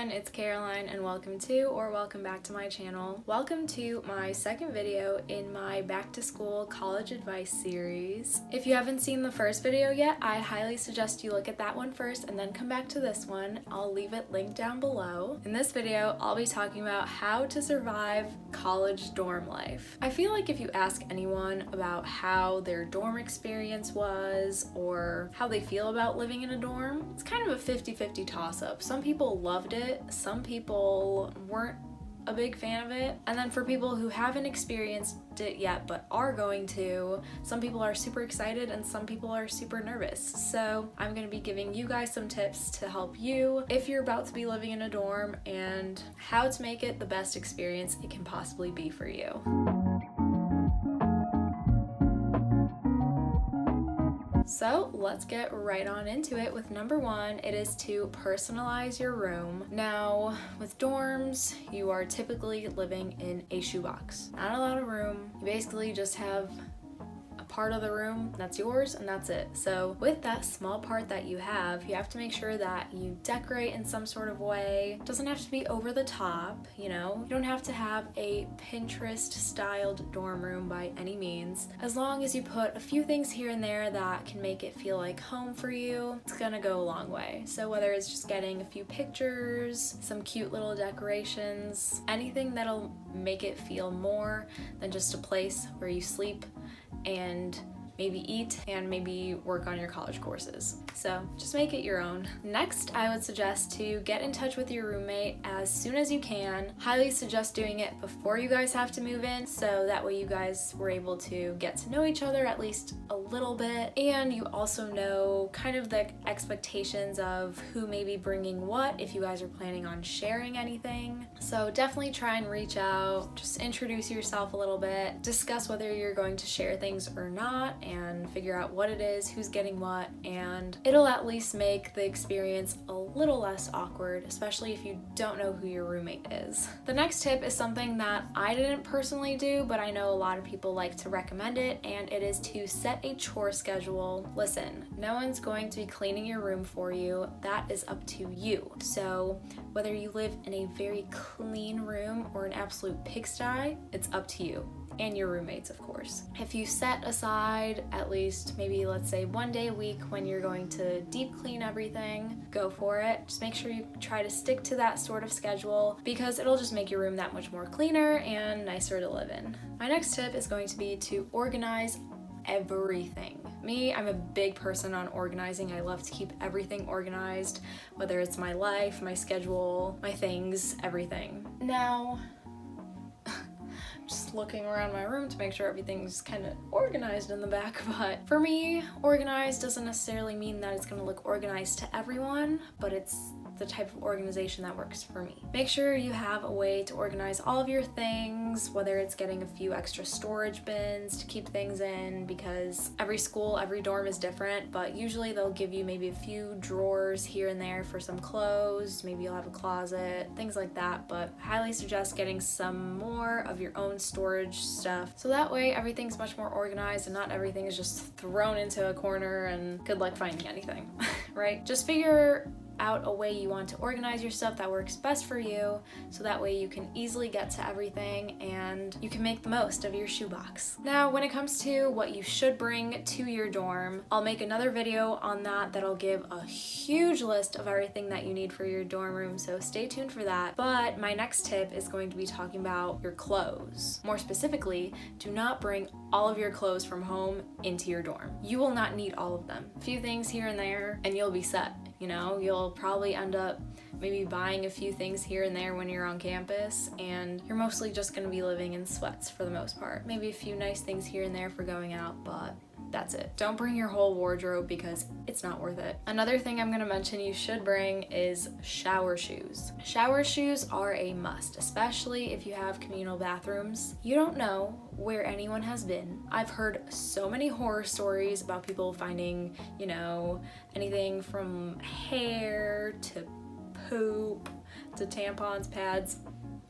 everyone, it's Caroline and welcome back to my channel. Welcome to my second video in my back to school college advice series. If you haven't seen the first video yet, I highly suggest you look at that one first and then come back to this one. I'll leave it linked down below. In this video, I'll be talking about how to survive college dorm life. I feel like if you ask anyone about how their dorm experience was or how they feel about living in a dorm, it's kind of a 50-50 toss-up. Some people loved it, some people weren't a big fan of it, and then for people who haven't experienced it yet but are going to, some people are super excited and some people are super nervous. So I'm going to be giving you guys some tips to help you if you're about to be living in a dorm and how to make it the best experience it can possibly be for you. So let's get right on into it with number one. It is to personalize your room. Now, with dorms, you are typically living in a shoebox. Not a lot of room. You basically just have a part of the room that's yours and that's it. So with that small part that you have to make sure that you decorate in some sort of way. It doesn't have to be over the top, you know? You don't have to have a Pinterest styled dorm room by any means. As long as you put a few things here and there that can make it feel like home for you, it's gonna go a long way. So whether it's just getting a few pictures, some cute little decorations, anything that'll make it feel more than just a place where you sleep and maybe eat and maybe work on your college courses. So just make it your own. Next, I would suggest to get in touch with your roommate as soon as you can. Highly suggest doing it before you guys have to move in, so that way you guys were able to get to know each other at least a little bit, and you also know kind of the expectations of who may be bringing what if you guys are planning on sharing anything. So definitely try and reach out, just introduce yourself a little bit, discuss whether you're going to share things or not, and figure out what it is, who's getting what, and it'll at least make the experience a little less awkward, especially if you don't know who your roommate is. The next tip is something that I didn't personally do, but I know a lot of people like to recommend it, and it is to set a chore schedule. Listen, no one's going to be cleaning your room for you. That is up to you. So whether you live in a very clean room or an absolute pigsty, it's up to you. And your roommates, of course. If you set aside at least maybe, let's say, one day a week when you're going to deep clean everything, go for it. Just make sure you try to stick to that sort of schedule because it'll just make your room that much more cleaner and nicer to live in. My next tip is going to be to organize everything. Me, I'm a big person on organizing. I love to keep everything organized, whether it's my life, my schedule, my things, everything. Now, just looking around my room to make sure everything's kind of organized in the back, but for me, organized doesn't necessarily mean that it's going to look organized to everyone, but it's the type of organization that works for me. Make sure you have a way to organize all of your things, whether it's getting a few extra storage bins to keep things in, because every school, every dorm is different, but usually they'll give you maybe a few drawers here and there for some clothes, maybe you'll have a closet, things like that, but I highly suggest getting some more of your own storage stuff, so that way everything's much more organized and not everything is just thrown into a corner and good luck finding anything, right? Just figure out a way you want to organize your stuff that works best for you, so that way you can easily get to everything and you can make the most of your shoebox. Now, when it comes to what you should bring to your dorm, I'll make another video on that that'll give a huge list of everything that you need for your dorm room, so stay tuned for that. But my next tip is going to be talking about your clothes. More specifically, do not bring all of your clothes from home into your dorm. You will not need all of them. A few things here and there and you'll be set. You know, you'll probably end up maybe buying a few things here and there when you're on campus, and you're mostly just gonna be living in sweats for the most part. Maybe a few nice things here and there for going out, but that's it. Don't bring your whole wardrobe because it's not worth it. Another thing I'm gonna mention you should bring is shower shoes. Shower shoes are a must, especially if you have communal bathrooms. You don't know where anyone has been. I've heard so many horror stories about people finding, you know, anything from hair to poop to tampons, pads.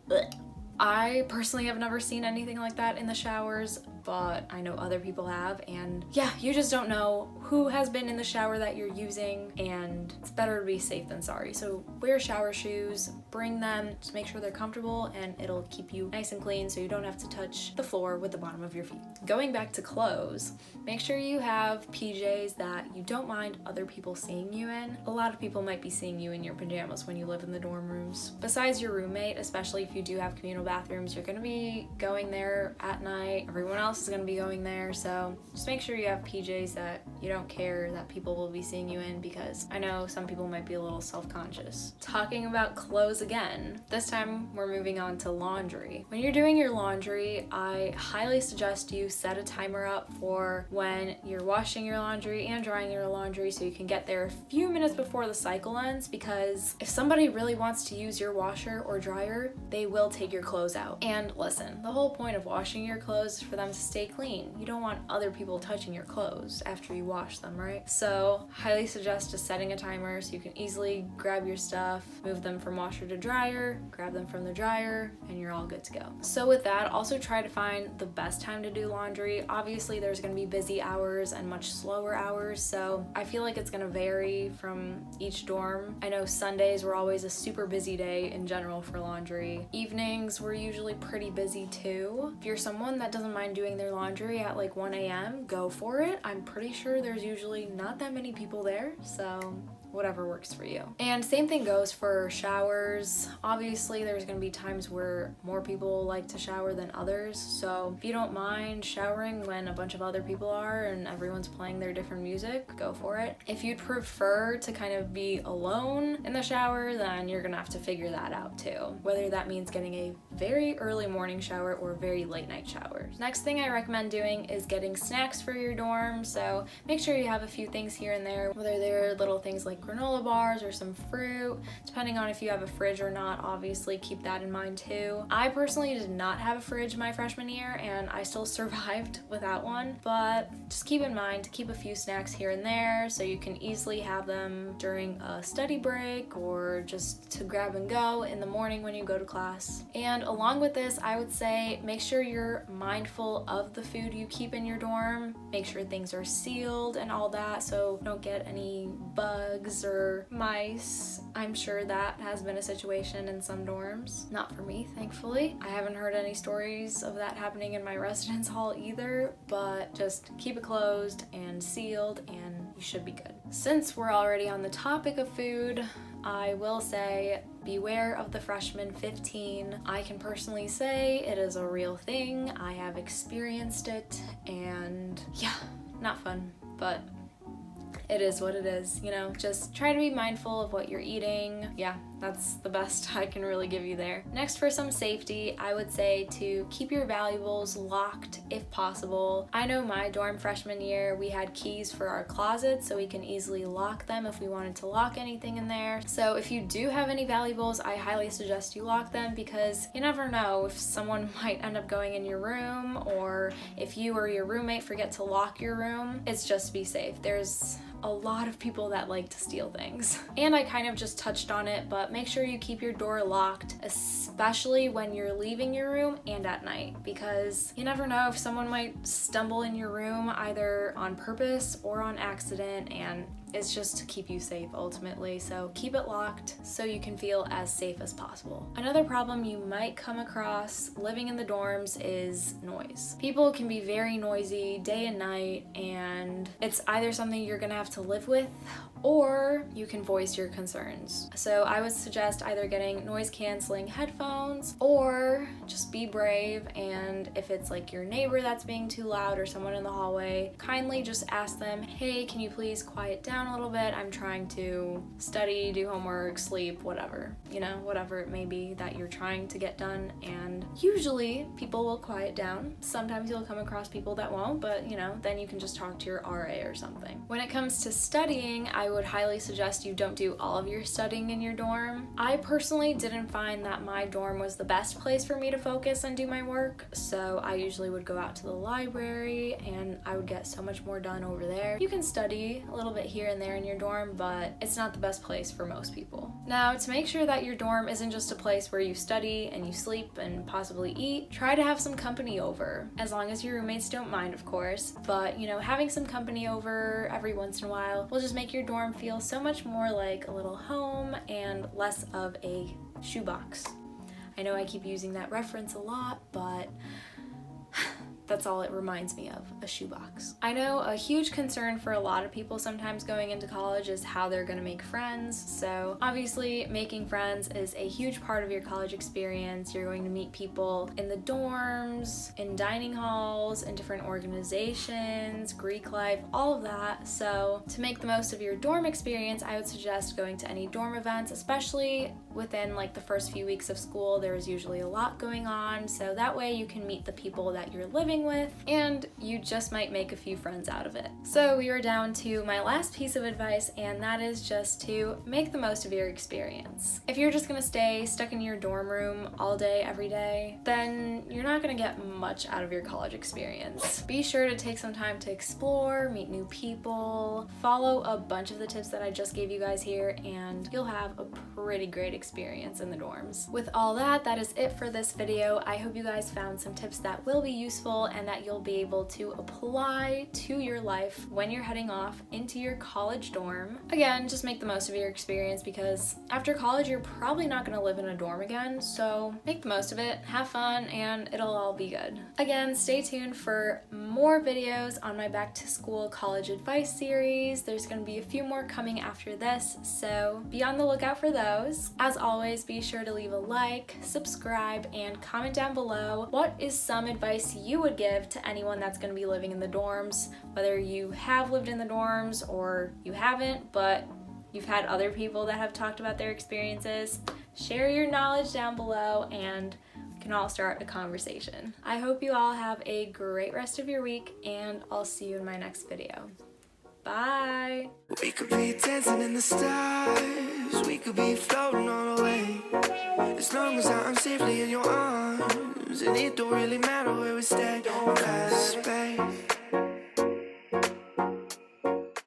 Blech. I personally have never seen anything like that in the showers, but I know other people have, and yeah, you just don't know who has been in the shower that you're using, and it's better to be safe than sorry. So wear shower shoes, bring them, just make sure they're comfortable, and it'll keep you nice and clean so you don't have to touch the floor with the bottom of your feet. Going back to clothes, make sure you have PJs that you don't mind other people seeing you in. A lot of people might be seeing you in your pajamas when you live in the dorm rooms. Besides your roommate, especially if you do have communal bathrooms, you're gonna be going there at night. Everyone else is gonna be going there, so just make sure you have PJs that you don't care that people will be seeing you in, because I know some people might be a little self-conscious. Talking about clothes again, this time we're moving on to laundry. When you're doing your laundry, I highly suggest you set a timer up for when you're washing your laundry and drying your laundry so you can get there a few minutes before the cycle ends, because if somebody really wants to use your washer or dryer, they will take your clothes out. And listen, the whole point of washing your clothes is for them to stay clean. You don't want other people touching your clothes after you wash them, right? So highly suggest just setting a timer so you can easily grab your stuff, move them from washer to dryer, grab them from the dryer, and you're all good to go. So with that, also try to find the best time to do laundry. Obviously there's gonna be busy hours and much slower hours, so I feel like it's gonna vary from each dorm. I know Sundays were always a super busy day in general for laundry. Evenings were usually pretty busy too. If you're someone that doesn't mind doing their laundry at like 1 a.m., go for it. I'm pretty sure there's usually not that many people there, so whatever works for you. And same thing goes for showers. Obviously there's gonna be times where more people like to shower than others, so if you don't mind showering when a bunch of other people are and everyone's playing their different music, go for it. If you'd prefer to kind of be alone in the shower, then you're gonna have to figure that out too, whether that means getting a very early morning shower or very late night shower. Next thing I recommend doing is getting snacks for your dorm, so make sure you have a few things here and there, whether they're little things like granola bars or some fruit, depending on if you have a fridge or not. Obviously keep that in mind too. I personally did not have a fridge my freshman year and I still survived without one, but just keep in mind to keep a few snacks here and there so you can easily have them during a study break or just to grab and go in the morning when you go to class. And along with this, I would say make sure you're mindful of the food you keep in your dorm. Make sure things are sealed and all that so don't get any bugs or mice. I'm sure that has been a situation in some dorms. Not for me, thankfully. I haven't heard any stories of that happening in my residence hall either, but just keep it closed and sealed and you should be good. Since we're already on the topic of food, I will say beware of the freshman 15. I can personally say it is a real thing. I have experienced it and yeah, not fun, but it is what it is, you know, just try to be mindful of what you're eating. Yeah, that's the best I can really give you there. Next, for some safety, I would say to keep your valuables locked if possible. I know my dorm freshman year, we had keys for our closets so we can easily lock them if we wanted to lock anything in there. So if you do have any valuables, I highly suggest you lock them because you never know if someone might end up going in your room or if you or your roommate forget to lock your room. It's just to be safe. There's a lot of people that like to steal things. And I kind of just touched on it, but make sure you keep your door locked, especially when you're leaving your room and at night, because you never know if someone might stumble in your room either on purpose or on accident, and it's just to keep you safe ultimately. So keep it locked so you can feel as safe as possible. Another problem you might come across living in the dorms is noise. People can be very noisy day and night, and it's either something you're gonna have to live with or you can voice your concerns. So I would suggest either getting noise canceling headphones or just be brave, and if it's like your neighbor that's being too loud or someone in the hallway, kindly just ask them, hey, can you please quiet down a little bit? I'm trying to study, do homework, sleep, whatever, you know, whatever it may be that you're trying to get done. And usually people will quiet down. Sometimes you'll come across people that won't, but you know, then you can just talk to your RA or something. When it comes to studying, I I would highly suggest you don't do all of your studying in your dorm. I personally didn't find that my dorm was the best place for me to focus and do my work, so I usually would go out to the library and I would get so much more done over there. You can study a little bit here and there in your dorm, but it's not the best place for most people. Now, to make sure that your dorm isn't just a place where you study and you sleep and possibly eat, try to have some company over, as long as your roommates don't mind, of course. But, you know, having some company over every once in a while will just make your dorm feel so much more like a little home and less of a shoebox. I know I keep using that reference a lot, but that's all it reminds me of, a shoebox. I know a huge concern for a lot of people sometimes going into college is how they're gonna make friends. So obviously making friends is a huge part of your college experience. You're going to meet people in the dorms, in dining halls, in different organizations, Greek life, all of that. So to make the most of your dorm experience, I would suggest going to any dorm events, especially within like the first few weeks of school. There is usually a lot going on, so that way you can meet the people that you're living with and you just might make a few friends out of it. So we are down to my last piece of advice, and that is just to make the most of your experience. If you're just gonna stay stuck in your dorm room all day every day, then you're not gonna get much out of your college experience. Be sure to take some time to explore, meet new people, follow a bunch of the tips that I just gave you guys here, and you'll have a pretty great experience in the dorms. With all that, that is it for this video. I hope you guys found some tips that will be useful and that you'll be able to apply to your life when you're heading off into your college dorm. Again, just make the most of your experience, because after college you're probably not going to live in a dorm again, so make the most of it, have fun, and it'll all be good. Again, stay tuned for more videos on my back to school college advice series. There's going to be a few more coming after this, so be on the lookout for those. As always, be sure to leave a like, subscribe, and comment down below what is some advice you would give to anyone that's going to be living in the dorms, whether you have lived in the dorms or you haven't, but you've had other people that have talked about their experiences. Share your knowledge down below and we can all start a conversation. I hope you all have a great rest of your week, and I'll see you in my next video. Bye! We could be dancing in the stars, we could be floating on away, as long as I'm safely in your arms, and it don't really matter where we stay, 'cause baby,